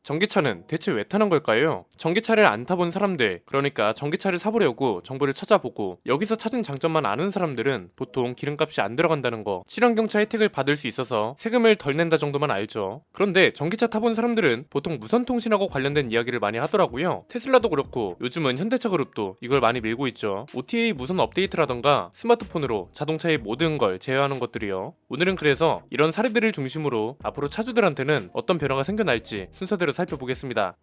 전기차는 대체 왜 타는 걸까요? 전기차를 안 타본 사람들, 그러니까 전기차를 사보려고 정보를 찾아보고 여기서 찾은 장점만 아는 사람들은 보통 기름값이 안 들어간다는 거, 친환경차 혜택을 받을 수 있어서 세금을 덜 낸다 정도만 알죠. 그런데 전기차 타본 사람들은 보통 무선통신하고 관련된 이야기를 많이 하더라고요. 테슬라도 그렇고 요즘은 현대차 그룹도 이걸 많이 밀고 있죠. OTA 무선 업데이트라던가 스마트폰으로 자동차의 모든 걸 제어하는 것들이요. 오늘은 그래서 이런 사례들을 중심으로 앞으로 차주들한테는 어떤 변화가 생겨날지 순서대로 살펴보겠습니다.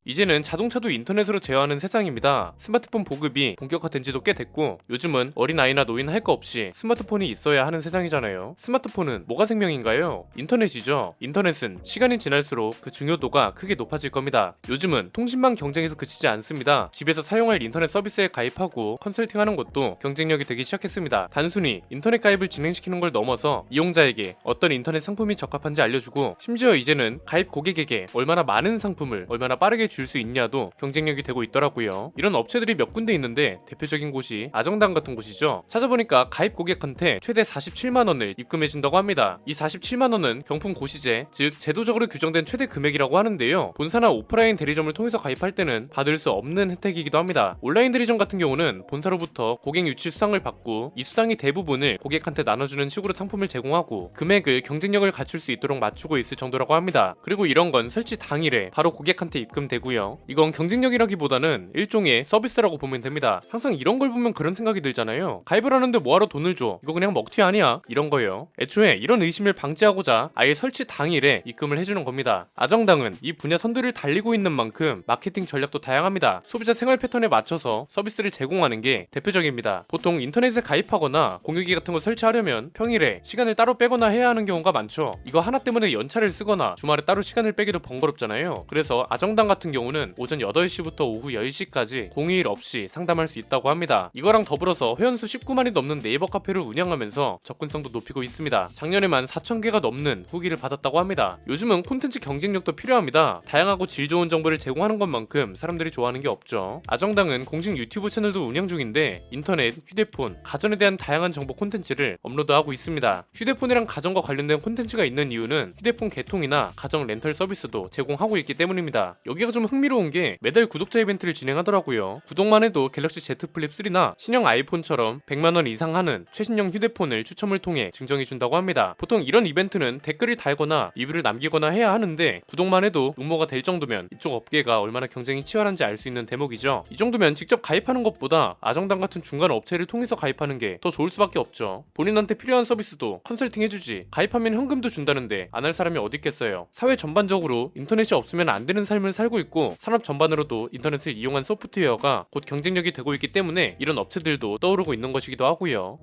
이제는 자동차도 인터넷으로 제어하는 세상입니다. 스마트폰 보급이 본격화된 지도 꽤 됐고 요즘은 어린아이나 노인 할 거 없이 스마트폰이 있어야 하는 세상이잖아요. 스마트폰은 뭐가 생명인가요? 인터넷이죠. 인터넷은 시간이 지날수록 그 중요도가 크게 높아질 겁니다. 요즘은 통신망 경쟁에서 그치지 않습니다. 집에서 사용할 인터넷 서비스에 가입하고 컨설팅하는 것도 경쟁력이 되기 시작했습니다. 단순히 인터넷 가입을 진행시키는 걸 넘어서 이용자에게 어떤 인터넷 상품이 적합한지 알려주고 심지어 이제는 가입 고객에게 얼마나 많은 상품을 얼마나 빠르게 줄 수 있냐도 경쟁력이 되고 있더라고요. 이런 업체들이 몇 군데 있는데 대표적인 곳이 아정당 같은 곳이죠. 찾아보니까 가입 고객한테 최대 47만원을 입금해준다고 합니다. 이 47만원은 경품 고시제, 즉 제도적으로 규정된 최대 금액이라고 하는데요. 본사나 오프라인 대리점을 통해서 가입할 때는 받을 수 없는 혜택이기도 합니다. 온라인 대리점 같은 경우는 본사로부터 고객 유치 수당을 받고 이 수당이 대부분을 고객한테 나눠주는 식으로 상품을 제공하고 금액을 경쟁력을 갖출 수 있도록 맞추고 있을 정도라고 합니다. 그리고 이런 건 설치 당일에 바로 고객한테 입금되고 이건 경쟁력이라기보다는 일종의 서비스라고 보면 됩니다. 항상 이런 걸 보면 그런 생각이 들잖아요. 가입을 하는데 뭐하러 돈을 줘? 이거 그냥 먹튀 아니야? 이런 거예요. 애초에 이런 의심을 방지하고자 아예 설치 당일에 입금을 해주는 겁니다. 아정당은 이 분야 선두를 달리고 있는 만큼 마케팅 전략도 다양합니다. 소비자 생활 패턴에 맞춰서 서비스를 제공하는 게 대표적입니다. 보통 인터넷에 가입하거나 공유기 같은 거 설치하려면 평일에 시간을 따로 빼거나 해야 하는 경우가 많죠. 이거 하나 때문에 연차를 쓰거나 주말에 따로 시간을 빼기도 번거롭잖아요. 그래서 아정당 같은 경우는 오전 8시부터 오후 10시까지 공휴일 없이 상담할 수 있다고 합니다. 이거랑 더불어서 회원수 19만이 넘는 네이버 카페를 운영하면서 접근성도 높이고 있습니다. 작년에만 4,000개가 넘는 후기를 받았다고 합니다. 요즘은 콘텐츠 경쟁력도 필요합니다. 다양하고 질 좋은 정보를 제공하는 것만큼 사람들이 좋아하는 게 없죠. 아정당은 공식 유튜브 채널도 운영 중인데 인터넷, 휴대폰, 가전에 대한 다양한 정보 콘텐츠를 업로드하고 있습니다. 휴대폰이랑 가전과 관련된 콘텐츠가 있는 이유는 휴대폰 개통이나 가전 렌털 서비스도 제공하고 있기 때문입니다. 여기가 좀 흥미로운 게 매달 구독자 이벤트를 진행하더라고요. 구독만 해도 갤럭시 Z 플립 3나 신형 아이폰처럼 100만원 이상 하는 최신형 휴대폰을 추첨을 통해 증정해준다고 합니다. 보통 이런 이벤트는 댓글을 달거나 리뷰를 남기거나 해야 하는데 구독만 해도 응모가 될 정도면 이쪽 업계가 얼마나 경쟁이 치열한지 알 수 있는 대목이죠. 이 정도면 직접 가입하는 것보다 아정당 같은 중간 업체를 통해서 가입하는 게 더 좋을 수밖에 없죠. 본인한테 필요한 서비스도 컨설팅 해주지, 가입하면 현금도 준다는데 안 할 사람이 어디 있겠어요. 사회 전반적으로 인터넷이 없으면 안 되는 삶을 살고 있고 산업 전반으로도 인터넷을 이용한 소프트웨어가 곧 경쟁력이 되고 있기 때문에 이런 업체들도 떠오르고 있는 것이기도 하고요.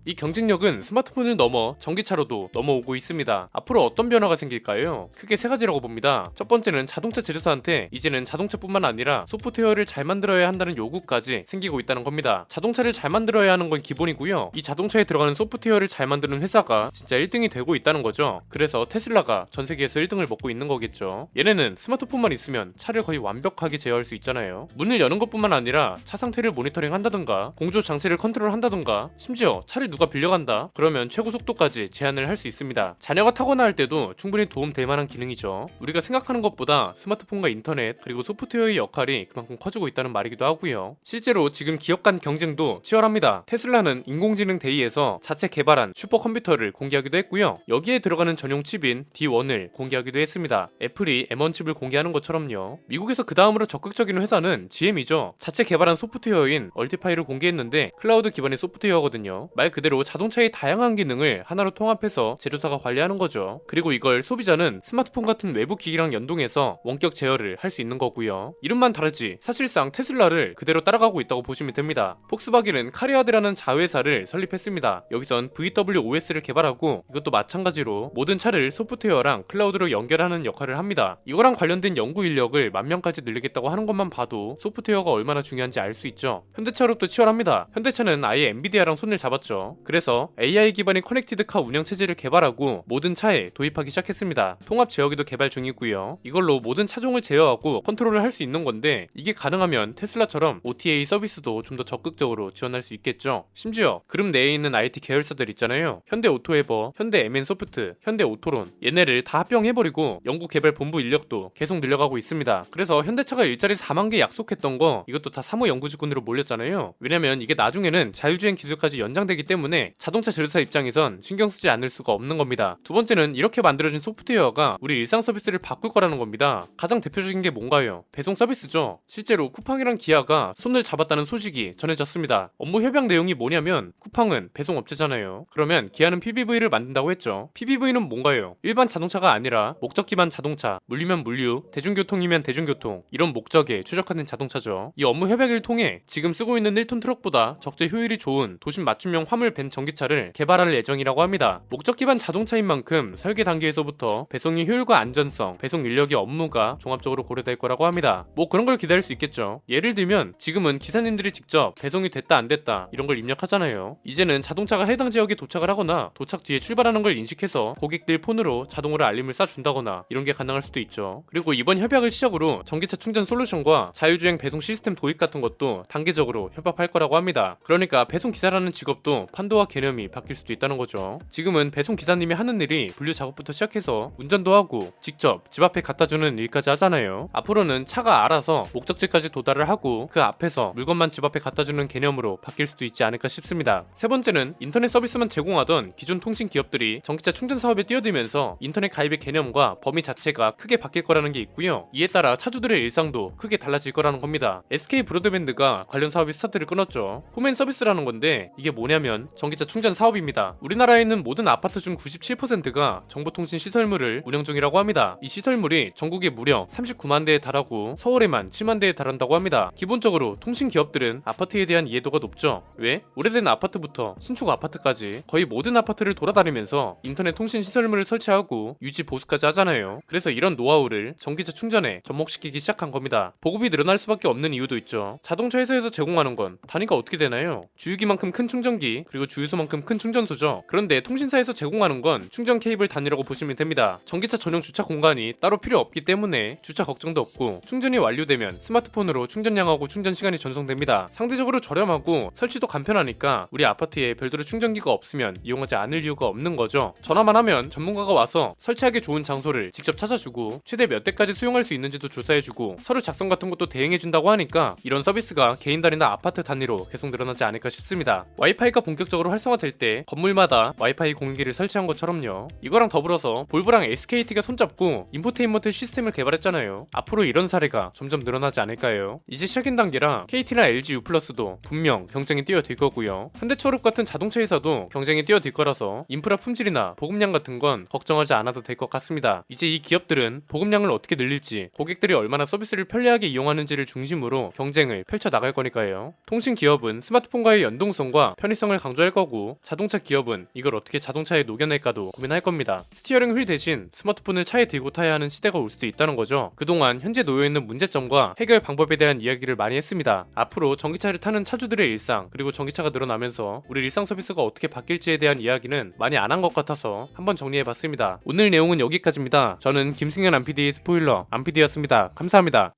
이 경쟁력은 스마트폰을 넘어 전기차로도 넘어오고 있습니다. 앞으로 어떤 변화가 생길까요? 크게 세 가지라고 봅니다. 첫 번째는 자동차 제조사한테 이제는 자동차뿐만 아니라 소프트웨어를 잘 만들어야 한다는 요구까지 생기고 있다는 겁니다. 자동차를 잘 만들어야 하는 건 기본이고요. 이 자동차에 들어가는 소프트웨어를 잘 만드는 회사가 진짜 1등이 되고 있다는 거죠. 그래서 테슬라가 전 세계에서 1등을 먹고 있는 거겠죠. 얘네는 스마트폰만 있으면 차를 거의 완벽하게 제어할 수 있잖아요. 문을 여는 것뿐만 아니라 차 상태를 모니터링 한다든가 공조 장치를 컨트롤 한다든가 심지어 차를 누가 빌려간다? 그러면 최고 속도까지 제한을 할 수 있습니다. 자녀가 타거나 할 때도 충분히 도움될 만한 기능이죠. 우리가 생각하는 것보다 스마트폰과 인터넷 그리고 소프트웨어의 역할이 그만큼 커지고 있다는 말이기도 하고요. 실제로 지금 기업 간 경쟁도 치열합니다. 테슬라는 인공지능 데이에서 자체 개발한 슈퍼컴퓨터를 공개하기도 했고요. 여기에 들어가는 전용 칩인 D1을 공개하기도 했습니다. 애플이 M1 칩을 공개하는 것처럼요. 미국에서 그 다음으로 적극적인 회사는 GM이죠. 자체 개발한 소프트웨어인 얼티파이를 공개했는데 클라우드 기반의 소프트웨어거든요. 말 그대로 자동차의 다양한 기능을 하나로 통합해서 제조사가 관리하는 거죠. 그리고 이걸 소비자는 스마트폰 같은 외부 기기랑 연동해서 원격 제어를 할 수 있는 거고요. 이름만 다르지 사실상 테슬라를 그대로 따라가고 있다고 보시면 됩니다. 폭스바겐은 카리아드라는 자회사를 설립했습니다. 여기선 VWOS를 개발하고 이것도 마찬가지로 모든 차를 소프트웨어랑 클라우드로 연결하는 역할을 합니다. 이거랑 관련된 연구 인력을 10,000명까지 늘리겠다고 하는 것만 봐도 소프트웨어가 얼마나 중요한지 알 수 있죠. 현대차로도 치열합니다. 현대차는 아예 엔비디아랑 손을 잡았죠. 거죠. 그래서 AI 기반의 커넥티드 카 운영 체제를 개발하고 모든 차에 도입하기 시작했습니다. 통합 제어기도 개발 중이고요. 이걸로 모든 차종을 제어하고 컨트롤을 할 수 있는 건데, 이게 가능하면 테슬라처럼 OTA 서비스도 좀 더 적극적으로 지원할 수 있겠죠. 심지어 그룹 내에 있는 IT 계열사들 있잖아요. 현대 오토에버, 현대 MN소프트, 현대 오토론, 얘네를 다 합병해버리고 연구 개발 본부 인력도 계속 늘려가고 있습니다. 그래서 현대차가 일자리 4만 개 약속했던 거, 이것도 다 사무 연구직군으로 몰렸잖아요. 왜냐면 이게 나중에는 자율주행 기술까지 연장되기 때문에 자동차 제조사 입장에선 신경 쓰지 않을 수가 없는 겁니다. 두 번째는 이렇게 만들어진 소프트웨어가 우리 일상 서비스를 바꿀 거라는 겁니다. 가장 대표적인 게 뭔가요? 배송 서비스죠. 실제로 쿠팡이랑 기아가 손을 잡았다는 소식이 전해졌습니다. 업무 협약 내용이 뭐냐면, 쿠팡은 배송업체잖아요. 그러면 기아는 PBV를 만든다고 했죠. PBV는 뭔가요? 일반 자동차가 아니라 목적 기반 자동차, 물류면 물류, 대중교통이면 대중교통, 이런 목적에 최적화된 자동차죠. 이 업무 협약을 통해 지금 쓰고 있는 1톤 트럭보다 적재 효율이 좋은 도심 맞춤형 화물 벤 전기차를 개발할 예정이라고 합니다. 목적 기반 자동차인 만큼 설계 단계에서부터 배송의 효율과 안전성, 배송 인력의 업무가 종합적으로 고려될 거라고 합니다. 뭐 그런 걸 기다릴 수 있겠죠. 예를 들면 지금은 기사님들이 직접 배송이 됐다 안 됐다 이런 걸 입력하잖아요. 이제는 자동차가 해당 지역에 도착을 하거나 도착 뒤에 출발하는 걸 인식해서 고객들 폰으로 자동으로 알림을 쏴준다거나 이런 게 가능할 수도 있죠. 그리고 이번 협약을 시작으로 전기차 충전 솔루션과 자율주행 배송 시스템 도입 같은 것도 단계적으로 협업할 거라고 합니다. 그러니까 배송 기사라는 직업도 판도와 개념이 바뀔 수도 있다는 거죠. 지금은 배송 기사님이 하는 일이 분류 작업부터 시작해서 운전도 하고 직접 집 앞에 갖다주는 일까지 하잖아요. 앞으로는 차가 알아서 목적지까지 도달을 하고 그 앞에서 물건만 집 앞에 갖다주는 개념으로 바뀔 수도 있지 않을까 싶습니다. 세 번째는 인터넷 서비스만 제공하던 기존 통신 기업들이 전기차 충전 사업에 뛰어들면서 인터넷 가입의 개념과 범위 자체가 크게 바뀔 거라는 게 있고요. 이에 따라 차주들의 일상도 크게 달라질 거라는 겁니다. SK 브로드밴드가 관련 사업이 스타트를 끊었죠. 홈앤 서비스라는 건데, 이게 뭐냐면 전기차 충전 사업입니다. 우리나라에 있는 모든 아파트 중 97%가 정보통신 시설물을 운영 중이라고 합니다. 이 시설물이 전국에 무려 39만 대에 달하고 서울에만 7만 대에 달한다고 합니다. 기본적으로 통신 기업들은 아파트에 대한 이해도가 높죠. 왜? 오래된 아파트부터 신축 아파트까지 거의 모든 아파트를 돌아다니면서 인터넷 통신 시설물을 설치하고 유지 보수까지 하잖아요. 그래서 이런 노하우를 전기차 충전에 접목시키기 시작한 겁니다. 보급이 늘어날 수밖에 없는 이유도 있죠. 자동차 회사에서 제공하는 건 단위가 어떻게 되나요? 주유기만큼 큰 충전기, 그리고 주유소만큼 큰 충전소죠. 그런데 통신사에서 제공하는 건 충전 케이블 단위라고 보시면 됩니다. 전기차 전용 주차 공간이 따로 필요 없기 때문에 주차 걱정도 없고, 충전이 완료되면 스마트폰으로 충전량하고 충전 시간이 전송됩니다. 상대적으로 저렴하고 설치도 간편하니까 우리 아파트에 별도로 충전기가 없으면 이용하지 않을 이유가 없는 거죠. 전화만 하면 전문가가 와서 설치하기 좋은 장소를 직접 찾아주고 최대 몇 대까지 수용할 수 있는지도 조사해주고 서류 작성 같은 것도 대행해준다고 하니까 이런 서비스가 개인 단위나 아파트 단위로 계속 늘어나지 않을까 싶습니다. 와이파이가 본격적으로 활성화될 때 건물마다 와이파이 공유기를 설치한 것처럼요. 이거랑 더불어서 볼브랑 SKT가 손잡고 인포테인먼트 시스템을 개발했잖아요. 앞으로 이런 사례가 점점 늘어나지 않을까요? 이제 시작인 단계라 KT나 LG U+도 분명 경쟁이 뛰어들 거고요. 현대차룹 같은 자동차 회사도 경쟁이 뛰어들 거라서 인프라 품질이나 보급량 같은 건 걱정하지 않아도 될 것 같습니다. 이제 이 기업들은 보급량을 어떻게 늘릴지, 고객들이 얼마나 서비스를 편리하게 이용하는지를 중심으로 경쟁을 펼쳐 나갈 거니까요. 통신 기업은 스마트폰과의 연동성과 편의성을 강조할 거고, 자동차 기업은 이걸 어떻게 자동차에 녹여낼까도 고민할 겁니다. 스티어링 휠 대신 스마트폰을 차에 들고 타야 하는 시대가 올 수도 있다는 거죠. 그동안 현재 놓여있는 문제점과 해결 방법에 대한 이야기를 많이 했습니다. 앞으로 전기차를 타는 차주들의 일상, 그리고 전기차가 늘어나면서 우리 일상 서비스가 어떻게 바뀔지에 대한 이야기는 많이 안 한 것 같아서 한번 정리해봤습니다. 오늘 내용은 여기까지입니다. 저는 김승현 안PD의 스포일러 안PD였습니다. 감사합니다.